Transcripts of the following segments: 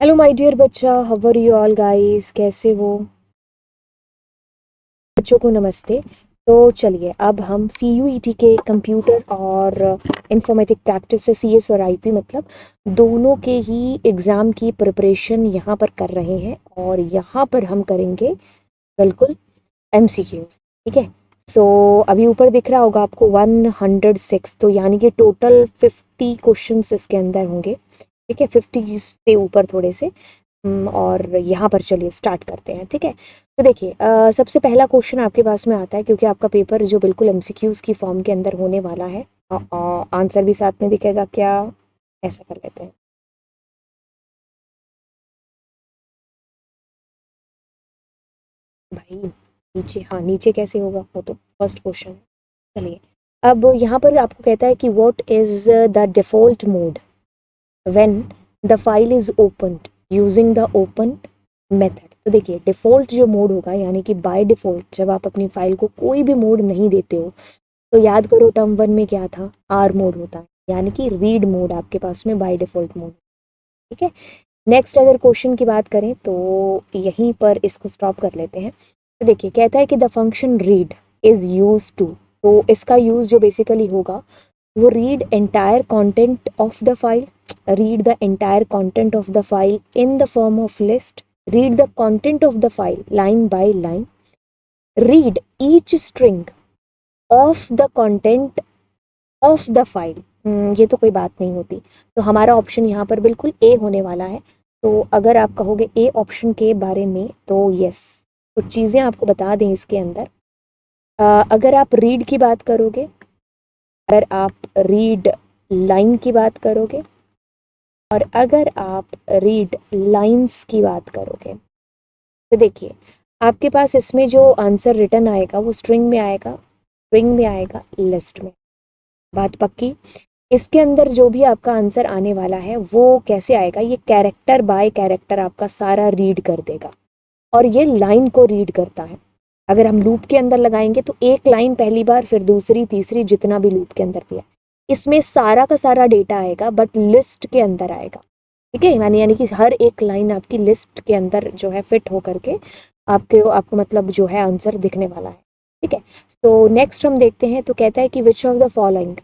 Hello my dear बच्चा, how are you all guys, कैसे हो? बच्चों को नमस्ते। तो चलिए अब हम CUET के कंप्यूटर और इंफॉर्मेटिक प्रैक्टिस से CS और IP मतलब दोनों के ही एग्ज़ाम की प्रिपरेशन यहाँ पर कर रहे हैं और यहाँ पर हम करेंगे बिल्कुल MCQs। ठीक है। सो अभी ऊपर दिख रहा होगा आपको 106, तो यानी कि टोटल 50 क्वेश्चंस इसके अंदर होंगे। ठीक है, 50 से ऊपर थोड़े से। और यहाँ पर चलिए स्टार्ट करते हैं। ठीक है, तो देखिए सबसे पहला क्वेश्चन आपके पास में आता है क्योंकि आपका पेपर जो बिल्कुल MCQs की फॉर्म के अंदर होने वाला है। आंसर भी साथ में दिखेगा क्या? ऐसा कर लेते हैं। भाई नीचे, हाँ नीचे कैसे होगा, वो तो फर्स्ट क्वेश्चन है। चलिए, अब यहाँ पर आपको कहता है कि what is the default mode when the file is opened using the open method. तो देखिए डिफ़ॉल्ट जो मोड होगा यानी कि बाय डिफ़ॉल्ट जब आप अपनी फ़ाइल को कोई भी मोड नहीं देते हो, तो याद करो टर्म 1 में क्या था? आर मोड होता है, यानी कि रीड मोड आपके पास में बाय डिफ़ॉल्ट मोड। ठीक है। नेक्स्ट अगर क्वेश्चन की बात करें तो यहीं पर इसको स्टॉप कर लेते हैं। तो देखिए कहता है कि the function read is use to, तो इसका यूज़ जो बेसिकली होगा वो read entire content of the file, read the entire content of the file in the form of list, read the content of the file line by line, read each string of the content of the file। ये तो कोई बात नहीं होती, तो हमारा option यहाँ पर बिल्कुल ए होने वाला है। तो अगर आप कहोगे ए ऑप्शन के बारे में तो यस, कुछ चीज़ें आपको बता दें इसके अंदर। अगर आप रीड की बात करोगे, अगर आप रीड लाइन की बात करोगे और अगर आप रीड लाइंस की बात करोगे, तो देखिए आपके पास इसमें जो आंसर रिटर्न आएगा वो स्ट्रिंग में आएगा, स्ट्रिंग में आएगा, लिस्ट में। बात पक्की? इसके अंदर जो भी आपका आंसर आने वाला है वो कैसे आएगा? ये कैरेक्टर बाय कैरेक्टर आपका सारा रीड कर देगा और ये लाइन को रीड करता है। अगर हम लूप के अंदर लगाएंगे तो एक लाइन पहली बार, फिर दूसरी, तीसरी, जितना भी लूप के अंदर दिया, इसमें सारा का सारा डेटा आएगा बट लिस्ट के अंदर आएगा। ठीक है, यानी कि हर एक लाइन आपकी लिस्ट के अंदर जो है फिट होकर के आपको मतलब जो है आंसर दिखने वाला है। ठीक है, तो नेक्स्ट हम देखते हैं। तो कहता है कि which of the following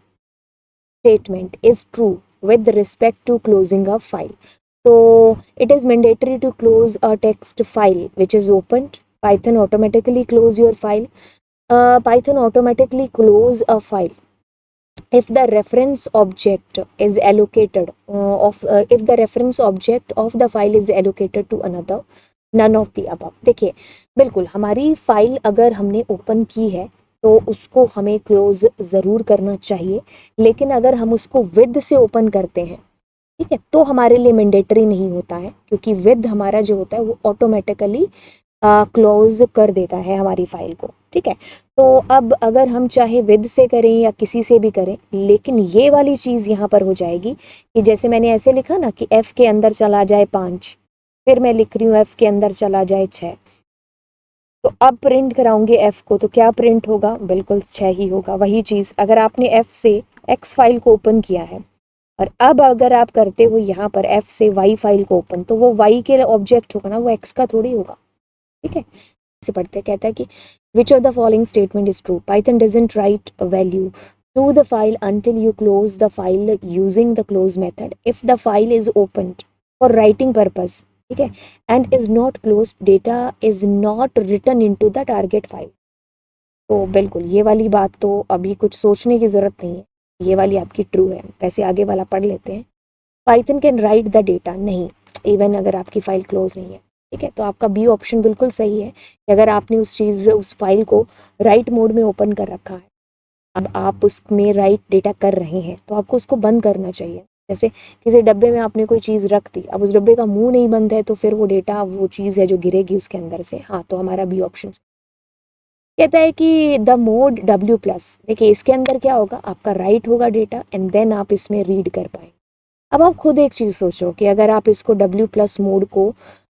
statement is true with respect to closing a file. So it is mandatory to close a text file which is opened. Python automatically close your file. Python automatically close a file if the reference object is allocated if the reference object of the file is allocated to another, none of the above। देखिए बिल्कुल हमारी file अगर हमने open की है तो उसको हमें क्लोज ज़रूर करना चाहिए, लेकिन अगर हम उसको विद से ओपन करते हैं, ठीक है, तो हमारे लिए मैंडेटरी नहीं होता है क्योंकि विद हमारा जो होता है वो ऑटोमेटिकली क्लोज कर देता है हमारी फाइल को। ठीक है, तो अब अगर हम चाहे विद से करें या किसी से भी करें, लेकिन ये वाली चीज़ यहाँ पर हो जाएगी कि जैसे मैंने ऐसे लिखा ना कि F के अंदर चला जाए 5, फिर मैं लिख रही हूँ F के अंदर चला जाए 6, तो अब प्रिंट कराऊंगी F को तो क्या प्रिंट होगा? बिल्कुल 6 ही होगा। वही चीज़ अगर आपने F से X फाइल को ओपन किया है और अब अगर आप करते हो यहाँ पर F से Y फाइल को ओपन, तो वो Y के ऑब्जेक्ट होगा ना, वो X का थोड़ी होगा। ठीक है, से पढ़ते कहता है कि which of the following statement is true? Python doesn't write a value to the file until you close the file using the close method if the file is opened for writing purpose, ठीक है, and is not closed, data is not written into the target file। तो बिल्कुल ये वाली बात तो अभी कुछ सोचने की ज़रूरत नहीं है, ये वाली आपकी ट्रू है। वैसे आगे वाला पढ़ लेते हैं। Python can write the data, नहीं, इवन अगर आपकी फाइल क्लोज नहीं है। ठीक है, तो आपका बी ऑप्शन बिल्कुल सही है कि अगर आपने उस फाइल को राइट मोड में ओपन कर रखा है, अब आप उसमें राइट डेटा कर रहे हैं तो आपको उसको बंद करना चाहिए। जैसे किसी डब्बे में आपने कोई चीज़ रख दी, अब उस डब्बे का मुंह नहीं बंद है तो फिर वो डेटा, वो चीज़ है जो गिरेगी उसके अंदर से। हाँ, तो हमारा बी ऑप्शन कहता है कि द मोड W+, देखिए इसके अंदर क्या होगा, आपका राइट होगा डेटा एंड देन आप इसमें रीड कर पाएंगे। अब आप खुद एक चीज़ सोचो कि अगर आप इसको W+ मोड को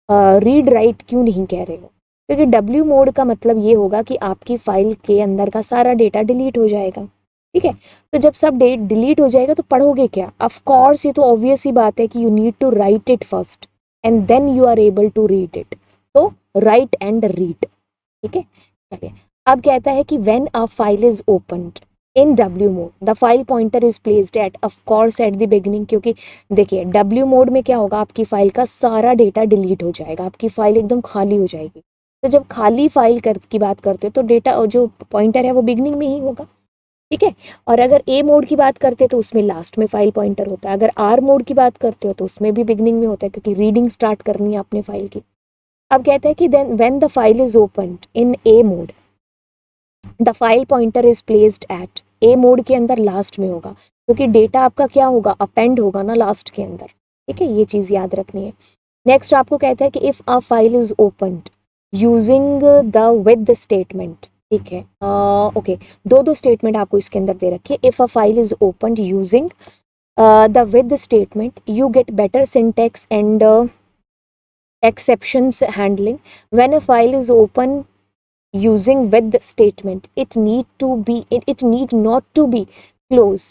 रीड राइट क्यों नहीं कह रहे हो, क्योंकि W मोड का मतलब ये होगा कि आपकी फाइल के अंदर का सारा डेटा डिलीट हो जाएगा। ठीक है, तो जब सब डिलीट हो जाएगा तो पढ़ोगे क्या? ऑफ कोर्स ये तो ऑब्वियस ही बात है कि you need to write it first. And then you are able to read it. तो राइट एंड रीड, ठीक है। चलिए, अब कहता है कि when a file is opened in W mode the file pointer is placed at of course at the beginning, क्योंकि देखिए W मोड में क्या होगा, आपकी फाइल का सारा डेटा डिलीट हो जाएगा, आपकी फाइल एकदम खाली हो जाएगी। तो जब खाली फाइल की बात करते हो तो डेटा जो पॉइंटर है वो बिगनिंग में ही होगा, ठीक है। और अगर ए मोड की बात करते हैं तो उसमें लास्ट में फाइल पॉइंटर होता है, अगर आर मोड की बात करते हो तो उसमें भी बिगनिंग में होता है, क्योंकि रीडिंग स्टार्ट करनी है अपने फाइल की। अब कहते हैं कि then when the file is opened in A mode the file pointer is placed at A mode के अंदर लास्ट में होगा, क्योंकि डेटा आपका क्या होगा, अपेंड होगा ना लास्ट के अंदर, ठीक है। ये चीज़ याद रखनी है। नेक्स्ट आपको कहता है कि if a file is opened using the with statement, ठीक है। ओके, दो स्टेटमेंट आपको इसके अंदर दे रखी है। If a file is opened using the with statement you get better syntax and exceptions handling. When a file is open using with statement it need not to be close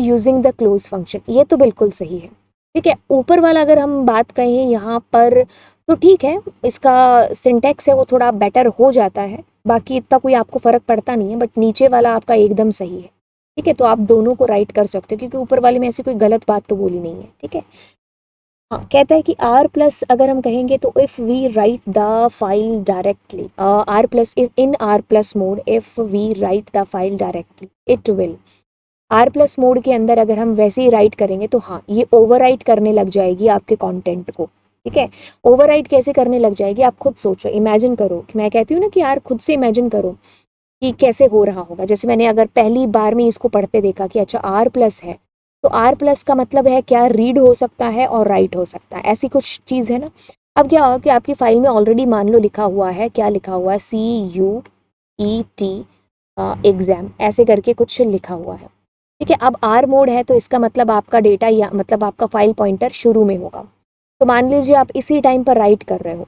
using the close function। ये तो बिल्कुल सही है, ठीक है। ऊपर वाला अगर हम बात कहें यहाँ पर तो ठीक है, इसका सिंटेक्स है वो थोड़ा बेटर हो जाता है, बाकी इतना कोई आपको फर्क पड़ता नहीं है, बट नीचे वाला आपका एकदम सही है, ठीक है। तो आप दोनों को राइट कर सकते हो, क्योंकि ऊपर वाले में ऐसी कोई गलत बात तो बोली नहीं है, ठीक है। हाँ, कहता है कि आर प्लस अगर हम कहेंगे तो if we write the file directly R plus in R plus mode if we write the file directly it will. R plus mode के अंदर अगर हम वैसे ही राइट करेंगे तो हाँ, ये ओवरराइट करने लग जाएगी आपके कंटेंट को, ठीक है। ओवरराइट कैसे करने लग जाएगी, आप खुद सोचो, इमेजिन करो कि मैं कहती हूँ ना कि यार खुद से इमेजिन करो कि कैसे हो रहा होगा। जैसे मैंने अगर पहली बार में इसको पढ़ते देखा कि अच्छा आर प्लस है, तो आर प्लस का मतलब है क्या, रीड हो सकता है और राइट हो सकता है, ऐसी कुछ चीज़ है ना। अब क्या होगा कि आपकी फाइल में ऑलरेडी मान लो लिखा हुआ है, क्या लिखा हुआ है, CUET एग्जाम ऐसे करके कुछ लिखा हुआ है, ठीक है। अब आर मोड है तो इसका मतलब आपका डेटा या मतलब आपका फाइल पॉइंटर शुरू में होगा। तो मान लीजिए आप इसी टाइम पर राइट कर रहे हो,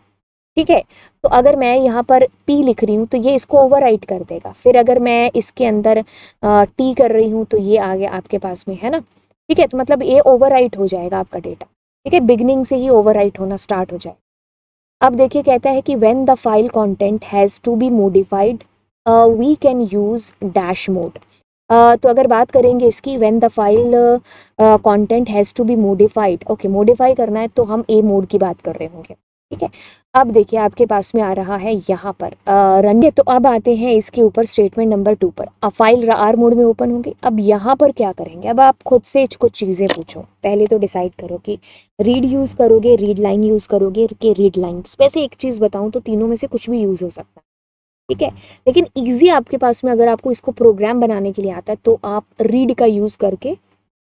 ठीक है। तो अगर मैं यहाँ पर P लिख रही हूँ तो ये इसको ओवरराइट कर देगा। फिर अगर मैं इसके अंदर T कर रही हूँ तो ये आ गया आपके पास में, है ना, ठीक है। तो मतलब ये ओवरराइट हो जाएगा आपका डेटा, ठीक है, बिगनिंग से ही ओवरराइट होना स्टार्ट हो जाए। अब देखिए कहता है कि when the file content has to be modified we can use dash mode. तो अगर बात करेंगे इसकी, when the file content has to be modified, okay, modify करना है तो हम ए मोड की बात कर रहे होंगे, ठीक है। अब देखिए आपके पास में आ रहा है यहाँ पर रनिए। तो अब आते हैं इसके ऊपर स्टेटमेंट नंबर 2 पर। अब फाइल आर मोड में ओपन होगी। अब यहाँ पर क्या करेंगे, अब आप खुद से कुछ चीज़ें पूछो, पहले तो डिसाइड करो कि रीड यूज़ करोगे, रीड लाइन यूज़ करोगे कि रीड लाइन्स। वैसे एक चीज़ बताऊँ तो तीनों में से कुछ भी यूज़ हो सकता है, ठीक है। लेकिन ईजी आपके पास में अगर आपको इसको प्रोग्राम बनाने के लिए आता है तो आप रीड का यूज़ करके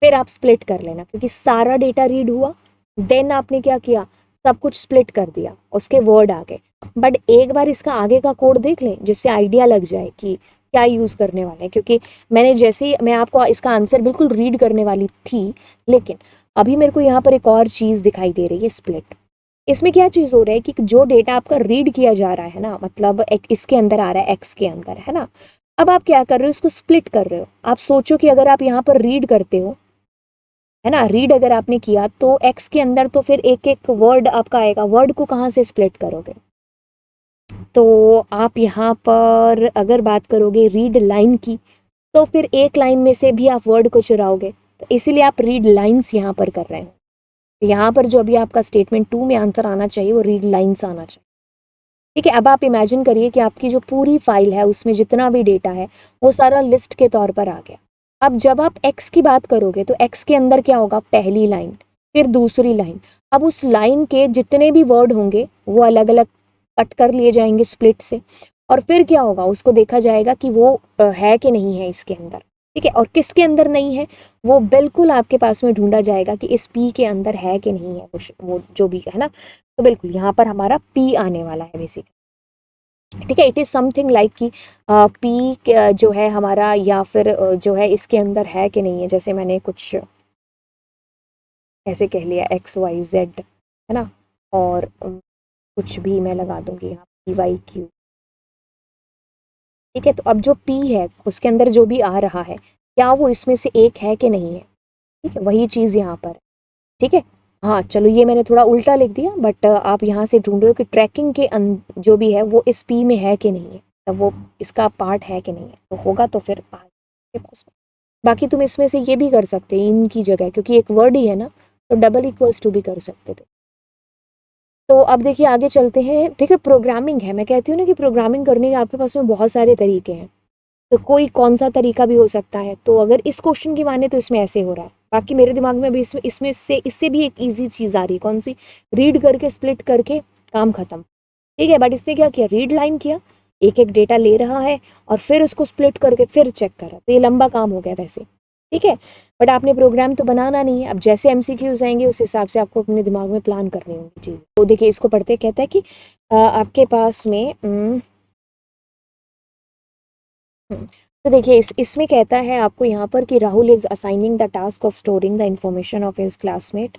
फिर आप स्प्लिट कर लेना, क्योंकि सारा डेटा रीड हुआ, देन आपने क्या किया, सब कुछ स्प्लिट कर दिया, उसके वर्ड आ गए। बट एक बार इसका आगे का कोड देख लें जिससे आइडिया लग जाए कि क्या यूज़ करने वाले हैं, क्योंकि मैंने जैसे ही मैं आपको इसका आंसर बिल्कुल रीड करने वाली थी, लेकिन अभी मेरे को यहाँ पर एक और चीज़ दिखाई दे रही है, स्प्लिट। इसमें क्या चीज़ हो रहा है कि जो डेटा आपका रीड किया जा रहा है ना, मतलब एक इसके अंदर आ रहा है, एक्स के अंदर, है ना। अब आप क्या कर रहे हो, इसको स्प्लिट कर रहे हो। आप सोचो कि अगर आप यहाँ पर रीड करते हो, है ना, रीड अगर आपने किया तो एक्स के अंदर तो फिर एक एक वर्ड आपका आएगा, वर्ड को कहाँ से स्प्लिट करोगे। तो आप यहाँ पर अगर बात करोगे रीड लाइन की, तो फिर एक लाइन में से भी आप वर्ड को चुराओगे, तो इसीलिए आप रीड लाइन्स यहाँ पर कर रहे हो। तो यहाँ पर जो अभी आपका स्टेटमेंट 2 में आंसर आना चाहिए वो रीड लाइन्स आना चाहिए, ठीक है। अब आप इमेजिन करिए कि आपकी जो पूरी फाइल है उसमें जितना भी डेटा है वो सारा लिस्ट के तौर पर आ गया। अब जब आप एक्स की बात करोगे तो एक्स के अंदर क्या होगा, पहली लाइन, फिर दूसरी लाइन। अब उस लाइन के जितने भी वर्ड होंगे वो अलग अलग कट कर लिए जाएंगे स्प्लिट से, और फिर क्या होगा, उसको देखा जाएगा कि वो है कि नहीं है इसके अंदर, ठीक है। और किसके अंदर नहीं है वो बिल्कुल आपके पास में ढूंढा जाएगा कि इस पी के अंदर है कि नहीं है वो जो भी है ना। तो बिल्कुल यहाँ पर हमारा पी आने वाला है बेसिकली, ठीक है। इट इज़ समथिंग लाइक कि पी जो है हमारा, या फिर जो है इसके अंदर है कि नहीं है, जैसे मैंने कुछ ऐसे कह लिया XYZ, है ना, और कुछ भी मैं लगा दूंगी यहाँ PYQ, ठीक है। तो अब जो P है उसके अंदर जो भी आ रहा है क्या वो इसमें से एक है कि नहीं है, ठीक है, वही चीज़ यहाँ पर, ठीक है। हाँ चलो ये मैंने थोड़ा उल्टा लिख दिया, बट आप यहाँ से ढूंढ रहे हो कि ट्रैकिंग के जो भी है वो इस पी में है कि नहीं है, तब वो इसका पार्ट है कि नहीं है, तो होगा तो फिर आपके पास में। बाकी तुम इसमें से ये भी कर सकते हैं इनकी जगह, क्योंकि एक वर्ड ही है ना, तो डबल इक्वल्स टू भी कर सकते थे। तो अब देखिए आगे चलते हैं। देखिए प्रोग्रामिंग है, मैं कहती हूँ ना कि प्रोग्रामिंग करने के आपके पास में बहुत सारे तरीके हैं, तो कोई कौन सा तरीका भी हो सकता है। तो अगर इस क्वेश्चन की माने तो इसमें ऐसे हो रहा है, बाकी मेरे दिमाग में अभी इसमें से इससे भी एक इजी चीज आ रही है, कौन सी, रीड करके स्प्लिट करके काम खत्म। ठीक है, बट इसने क्या किया, रीड लाइन किया, एक एक डेटा ले रहा है और फिर उसको स्प्लिट करके फिर चेक कर रहा, तो ये लंबा काम हो गया वैसे। ठीक है, बट आपने प्रोग्राम तो बनाना नहीं है, अब जैसे एमसीक्यूज आएंगे उस हिसाब से आपको अपने दिमाग में प्लान करनी होंगी चीज़। तो देखिए इसको पढ़ते कहता है कि आपके पास में तो देखिए इसमें कहता है आपको यहाँ पर कि Rahul is assigning the task of storing the information of his classmate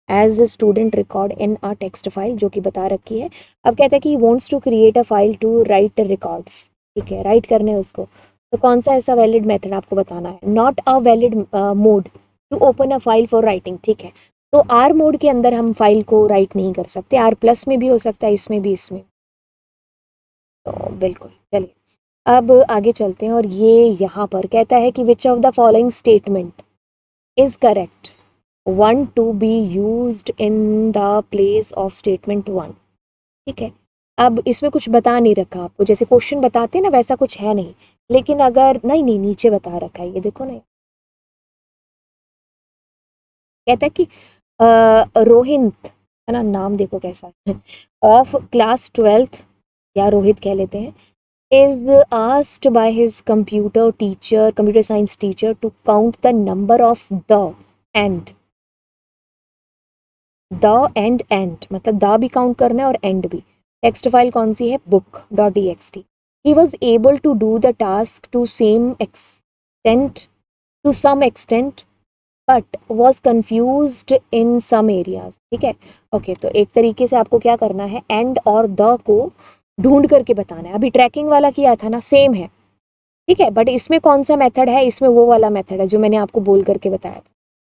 as a student record in a text file, जो कि बता रखी है। अब कहता है कि wants to create a file to write records. ठीक है, राइट करने उसको, तो कौन सा ऐसा वैलिड मेथड आपको बताना है। Not a valid mode to open a file for writing. ठीक है, तो आर मोड के अंदर हम फाइल को राइट नहीं कर सकते, आर प्लस में भी हो सकता है, इसमें भी, इसमें। तो बिल्कुल चलिए अब आगे चलते हैं, और ये यहाँ पर कहता है कि which of the following statement is correct one to be used in the place of statement one. ठीक है, अब इसमें कुछ बता नहीं रखा आपको, जैसे क्वेश्चन बताते हैं ना वैसा कुछ है नहीं, लेकिन अगर नहीं नहीं नीचे बता रखा है, ये देखो ना, कहता है कि रोहित, है ना, नाम देखो कैसा है, ऑफ क्लास 12th, या रोहित कह लेते हैं, is asked by his computer science teacher to count the number of and and मतलब द भी काउंट करना है और एंड भी। टेक्स्ट फाइल कौन सी है, book dot txt। he was able to do the task to some extent but was confused in some areas। ठीक है, ओके, तो एक तरीके से आपको क्या करना है, एंड और द को ढूंढ करके बताना है। अभी ट्रैकिंग वाला किया था ना, सेम है। ठीक है, बट इसमें कौन सा मेथड है, इसमें वो वाला मेथड है जो मैंने आपको बोल करके बताया था।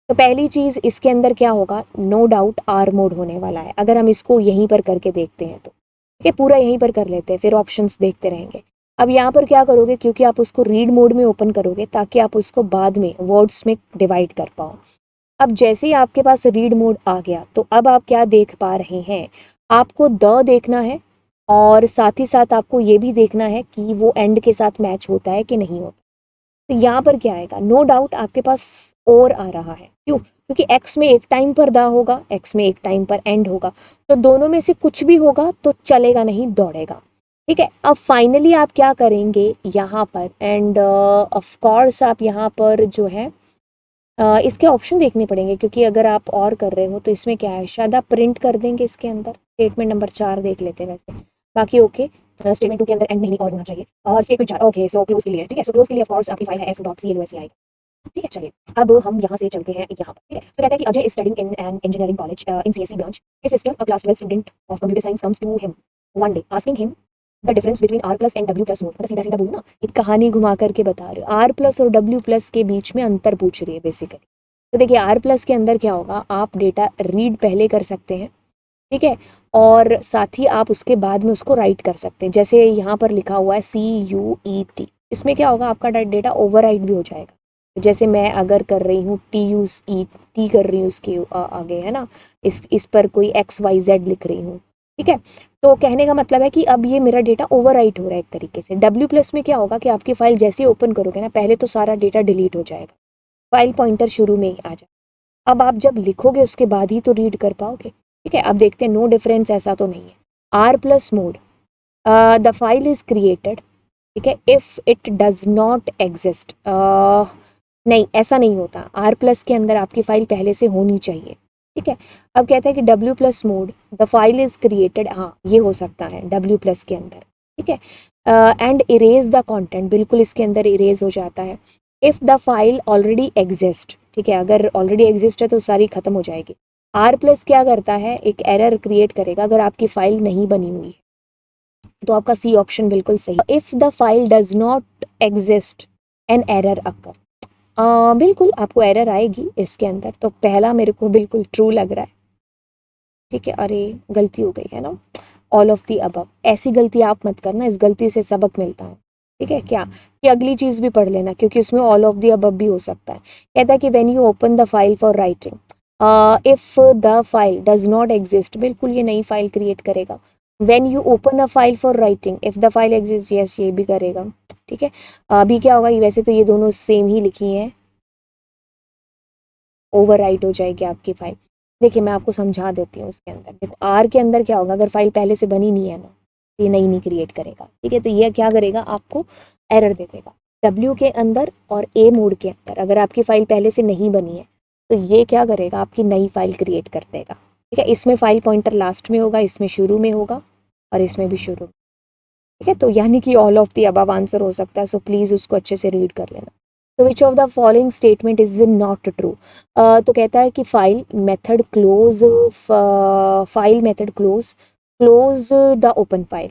तो पहली चीज इसके अंदर क्या होगा, नो डाउट आर मोड होने वाला है, अगर हम इसको यहीं पर करके देखते हैं तो। ठीक है, पूरा यहीं पर कर लेते हैं, फिर ऑप्शंस देखते रहेंगे। अब यहाँ पर क्या करोगे, क्योंकि आप उसको रीड मोड में ओपन करोगे ताकि आप उसको बाद में वर्ड्स में डिवाइड कर पाओ। अब जैसे ही आपके पास रीड मोड आ गया, तो अब आप क्या देख पा रहे हैं, आपको द देखना है, और साथ ही साथ आपको ये भी देखना है कि वो एंड के साथ मैच होता है कि नहीं होता। तो यहाँ पर क्या आएगा, नो डाउट आपके पास और आ रहा है, क्यों, क्योंकि एक्स में एक टाइम पर दा होगा, एक्स में एक टाइम पर एंड होगा, तो दोनों में से कुछ भी होगा तो चलेगा नहीं, दौड़ेगा। ठीक है, अब फाइनली आप क्या करेंगे यहाँ पर, एंड ऑफ कोर्स आप यहाँ पर जो है इसके ऑप्शन देखने पड़ेंगे, क्योंकि अगर आप और कर रहे हो तो इसमें क्या है, शायद आप प्रिंट कर देंगे इसके अंदर। स्टेटमेंट नंबर 4 देख लेते हैं वैसे, बाकी ओके। स्टेटमेंट 2 के अंदर एंड नहीं और होना चाहिए, और स्टेटमेंट 4 ओके, सो क्लोज के लिए, ठीक है, सो क्लोज के लिए ऑफ कोर्स आपकी फाइल है f.close आएगी। ठीक है, चलिए अब हम यहाँ से चलते हैं यहाँ पर। ठीक है, तो कहता है कि Ajay is studying in an engineering college in CSC branch. His sister a class 12 student of computer science comes to him one day asking him the difference between R plus and W plus note. मतलब सीधा सीधा बोलूँ ना, एक कहानी घुमा करके बता रहे हो, आर प्लस और डब्ल्यू प्लस के बीच में अंतर पूछ रही है बेसिकली। तो देखिए आर प्लस के अंदर क्या होगा, आप डेटा रीड पहले कर सकते हैं, ठीक है, और साथ ही आप उसके बाद में उसको राइट कर सकते हैं, जैसे यहाँ पर लिखा हुआ है CUET। इसमें क्या होगा, आपका डेटा ओवरराइट भी हो जाएगा। जैसे मैं अगर कर रही हूँ TUET कर रही हूँ, उसके आगे है ना, इस पर कोई XYZ लिख रही हूँ। ठीक है, तो कहने का मतलब है कि अब ये मेरा डेटा ओवरराइट हो रहा है एक तरीके से। डब्ल्यू प्लस में क्या होगा कि आपकी फाइल जैसे ओपन करोगे ना, पहले तो सारा डेटा डिलीट हो जाएगा, फाइल पॉइंटर शुरू में ही आ जाए। अब आप जब लिखोगे उसके बाद ही तो रीड कर पाओगे। ठीक है, अब देखते हैं, नो डिफरेंस ऐसा तो नहीं है। R plus mode, the file is created, ठीक है, if it does not exist, नहीं ऐसा नहीं होता, आर प्लस के अंदर आपकी फाइल पहले से होनी चाहिए। ठीक है, अब कहता है कि W plus mode, the file is created, हाँ ये हो सकता है डब्ल्यू प्लस के अंदर। ठीक है, एंड इरेज द कंटेंट, बिल्कुल इसके अंदर इरेज हो जाता है। If the file already exist, ठीक है, अगर ऑलरेडी एग्जिस्ट है तो सारी खत्म हो जाएगी। आर प्लस क्या करता है, एक एरर क्रिएट करेगा अगर आपकी फाइल नहीं बनी हुई है, तो आपका सी ऑप्शन बिल्कुल सही। If the file does not exist an error अकर, बिल्कुल आपको एरर आएगी इसके अंदर, तो पहला मेरे को बिल्कुल ट्रू लग रहा है। ठीक है, अरे गलती हो गई है ना, ऑल ऑफ दी अबव। ऐसी गलती आप मत करना, इस गलती से सबक मिलता है। ठीक है क्या, कि अगली चीज भी पढ़ लेना क्योंकि इसमें ऑल ऑफ दी अबव भी हो सकता है। कहता है कि when you open the file for writing, if the file does not exist, बिल्कुल ये नई फाइल क्रिएट करेगा। When you open a file for writing, if the file exist, yes ये भी करेगा। ठीक है, अभी क्या होगा, ये वैसे तो ये दोनों सेम ही लिखी हैं, ओवरराइट हो जाएगी आपकी फाइल। देखिए मैं आपको समझा देती हूँ इसके अंदर। देखो आर के अंदर क्या होगा, अगर फाइल पहले से बनी नहीं है ना, ये नई नहीं क्रिएट करेगा। ठीक है, तो ये क्या करेगा, आपको एरर दे देगा। डब्ल्यू के अंदर और ए मोड के अंदर अगर आपकी फाइल पहले से नहीं बनी है तो ये क्या करेगा, आपकी नई फाइल क्रिएट कर देगा। ठीक है, इसमें फाइल पॉइंटर लास्ट में होगा, इसमें शुरू में होगा और इसमें भी शुरू में। ठीक है, तो यानी कि all of the above answer हो सकता है। सो प्लीज उसको अच्छे से रीड कर लेना। तो विच of the following statement is not true. तो कहता है कि file method close, file method close close the open file.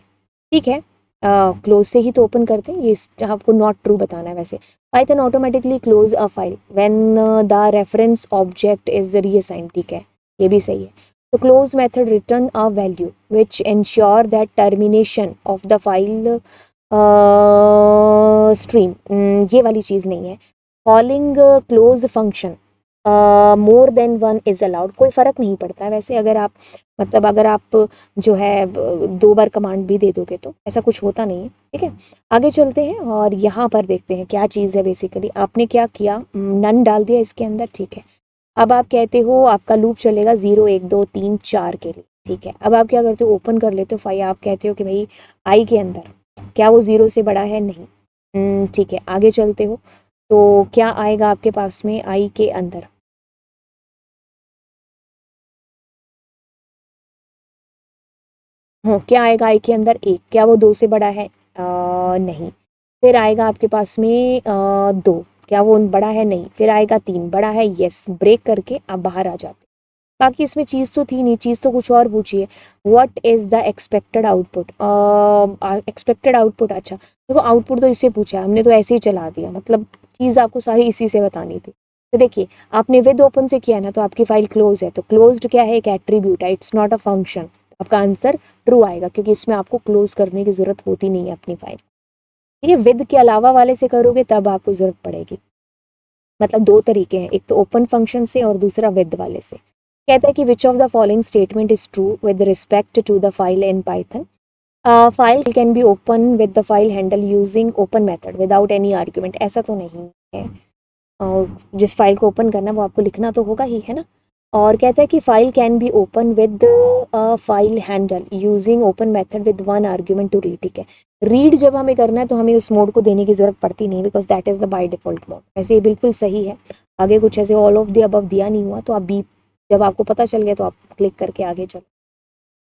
ठीक है, क्लोज से ही तो ओपन करते हैं, ये आपको नॉट ट्रू बताना है। वैसे Python automatically close a file when the reference object is reassigned. ठीक है, ये भी सही है। तो close method return a value which ensure that termination of the file stream, ये वाली चीज़ नहीं है। Calling close function more than one is allowed, कोई फ़र्क नहीं पड़ता है वैसे। अगर आप मतलब अगर आप जो है 2 बार कमांड भी दे दोगे तो ऐसा कुछ होता नहीं है। ठीक है, आगे चलते हैं और यहाँ पर देखते हैं क्या चीज़ है। बेसिकली आपने क्या किया, नन डाल दिया इसके अंदर। ठीक है, अब आप कहते हो आपका लूप चलेगा 0 1 2 3 4 के लिए। ठीक है, अब आप क्या करते हो, ओपन कर लेते हो फाइल। आप कहते हो कि भाई आई के अंदर क्या वो 0 से बड़ा है, नहीं। ठीक है, आगे चलते हो तो क्या आएगा आपके पास में आई के अंदर। हाँ, क्या आएगा आई के अंदर, 1, क्या वो 2 से बड़ा है, नहीं। फिर आएगा आपके पास में 2, क्या वो बड़ा है, नहीं। फिर आएगा 3, बड़ा है, यस। ब्रेक करके आप बाहर आ जाते। बाकी इसमें चीज़ तो थी नहीं, चीज़ तो कुछ और पूछिए। What is the expected output, expected output. अच्छा देखो, आउटपुट तो इससे पूछा है हमने, तो ऐसे ही चला दिया, मतलब चीज़ आपको सारी इसी से बतानी थी। तो देखिए आपने विद ओपन से किया ना, तो आपकी फाइल क्लोज है। तो क्लोज्ड क्या है, एक एट्रीब्यूट है, इट्स नॉट अ फंक्शन। आपका आंसर ट्रू आएगा क्योंकि इसमें आपको क्लोज करने की जरूरत होती नहीं है अपनी फाइल। ठीक है, विद के अलावा वाले से करोगे तब आपको जरूरत पड़ेगी। मतलब 2 तरीके हैं, एक तो ओपन फंक्शन से और दूसरा विद वाले से। कहता है कि which of the following statement is true with respect to the file in Python. File can be open with the file handle using open method without any argument, ऐसा तो नहीं है। जिस फाइल को ओपन करना वो आपको लिखना तो होगा ही, है ना। और कहता है कि file can be open with file handle using open method with one argument to read. ठीक है, रीड जब हमें करना है तो हमें उस मोड को देने की जरूरत पड़ती नहीं, because that is the by default mode. ऐसे ये बिल्कुल सही है। आगे कुछ ऐसे ऑल ऑफ द अबव दिया नहीं हुआ, तो आप बी जब आपको पता चल गया तो आप क्लिक करके आगे चलो।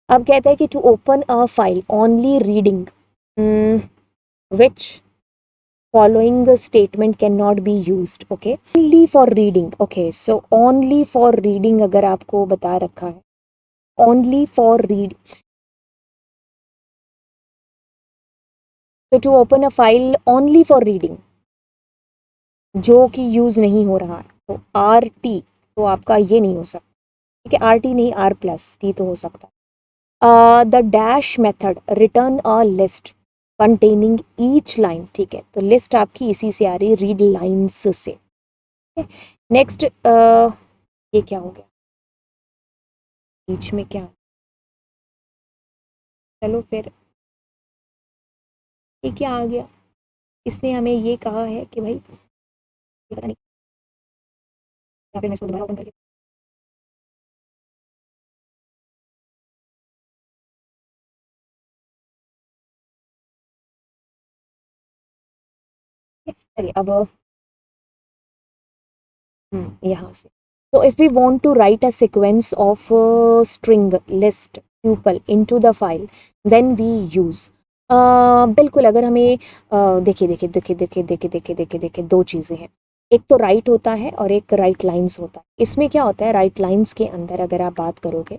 अब कहता है कि to open a file only reading, which following statement cannot be used. Okay, only for reading. Okay, so only for reading अगर आपको बता रखा है, only for read, so to open a file only for reading जो कि use नहीं हो रहा है, तो आर टी तो आपका ये नहीं हो सकता। ठीक है, आर टी नहीं, आर प्लस टी तो हो सकता है। The dash method return a list containing each line. ठीक है, तो लिस्ट आपकी इसी से आ रही, रीड लाइन्स से। नेक्स्ट ये क्या हो गया बीच में, क्या, चलो फिर ये क्या आ गया, इसने हमें ये कहा है कि भाई ये पता नहीं, या फिर मैं इसको दोबारा ओपन करके, चलिए अब यहाँ से। तो if we want to write a sequence of string list tuple into the file then we use, बिल्कुल अगर हमें देखिए देखिए देखिए देखिए देखिए देखिए देखिए देखिए 2 चीज़ें हैं। एक तो राइट होता है और एक राइट लाइंस होता है। इसमें क्या होता है, राइट लाइंस के अंदर अगर आप बात करोगे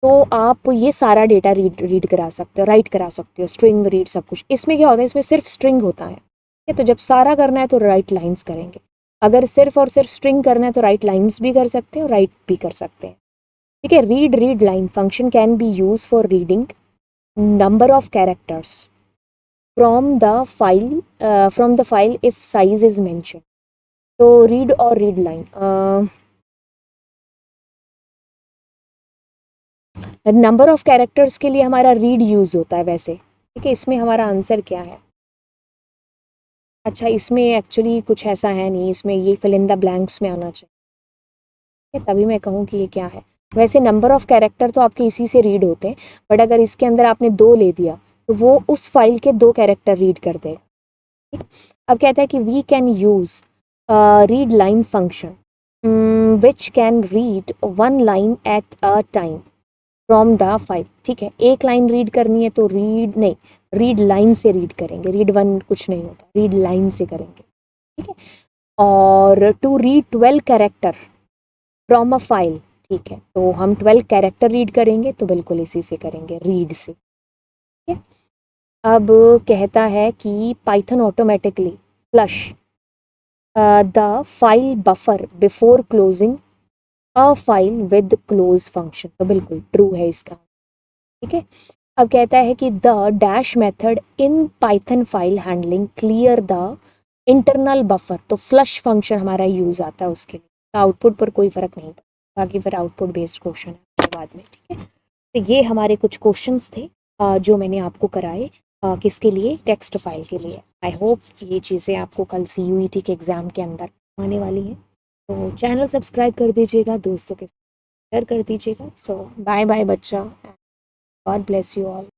तो आप ये सारा डेटा रीड रीड करा सकते हो, राइट करा सकते हो, स्ट्रिंग रीड सब कुछ। इसमें क्या होता है, इसमें सिर्फ स्ट्रिंग होता है। ठीक है, तो जब सारा करना है तो राइट लाइंस करेंगे। अगर सिर्फ और सिर्फ स्ट्रिंग करना है तो राइट लाइंस भी कर सकते हैं और राइट भी कर सकते हैं। ठीक है, read line function can be use for reading number of characters from the file if size is mention. तो रीड और read line, number of characters के लिए हमारा रीड यूज होता है वैसे। ठीक है, इसमें हमारा आंसर क्या है? अच्छा, इसमें एक्चुअली कुछ ऐसा है नहीं, इसमें ये फिल इन द ब्लैंक्स में आना चाहिए, तभी मैं कहूँ कि ये क्या है। वैसे नंबर ऑफ कैरेक्टर तो आपके इसी से रीड होते हैं, बट अगर इसके अंदर आपने 2 ले दिया तो वो उस फाइल के 2 कैरेक्टर रीड कर देगा। ठीक, अब कहता है कि we can use read line function which can read 1 line at a time from the file. ठीक है, एक लाइन रीड करनी है तो रीड नहीं, रीड लाइन से रीड करेंगे, रीड वन कुछ नहीं होता, रीड लाइन से करेंगे। ठीक है, और to read 12 character from a file. ठीक है, तो हम 12 कैरेक्टर रीड करेंगे तो बिल्कुल इसी से करेंगे, रीड से। ठीक है, अब कहता है कि Python automatically flush the file buffer before closing a file with close function. तो बिल्कुल ट्रू है इसका। ठीक है, अब कहता है कि the dash method in Python file handling clear the internal buffer. तो फ्लश फंक्शन हमारा यूज आता है उसके लिए, आउटपुट पर कोई फर्क नहीं पड़ता, बाकी फिर आउटपुट बेस्ड क्वेश्चन है बाद में। ठीक है, तो ये हमारे कुछ क्वेश्चंस थे जो मैंने आपको कराए, किसके लिए? टेक्स्ट फाइल के लिए। आई होप ये चीज़ें आपको कल CUET के एग्ज़ाम के अंदर आने वाली हैं। तो चैनल सब्सक्राइब कर दीजिएगा, दोस्तों के साथ शेयर कर दीजिएगा। सो बाय बाय बच्चा, गॉड ब्लेस यू ऑल।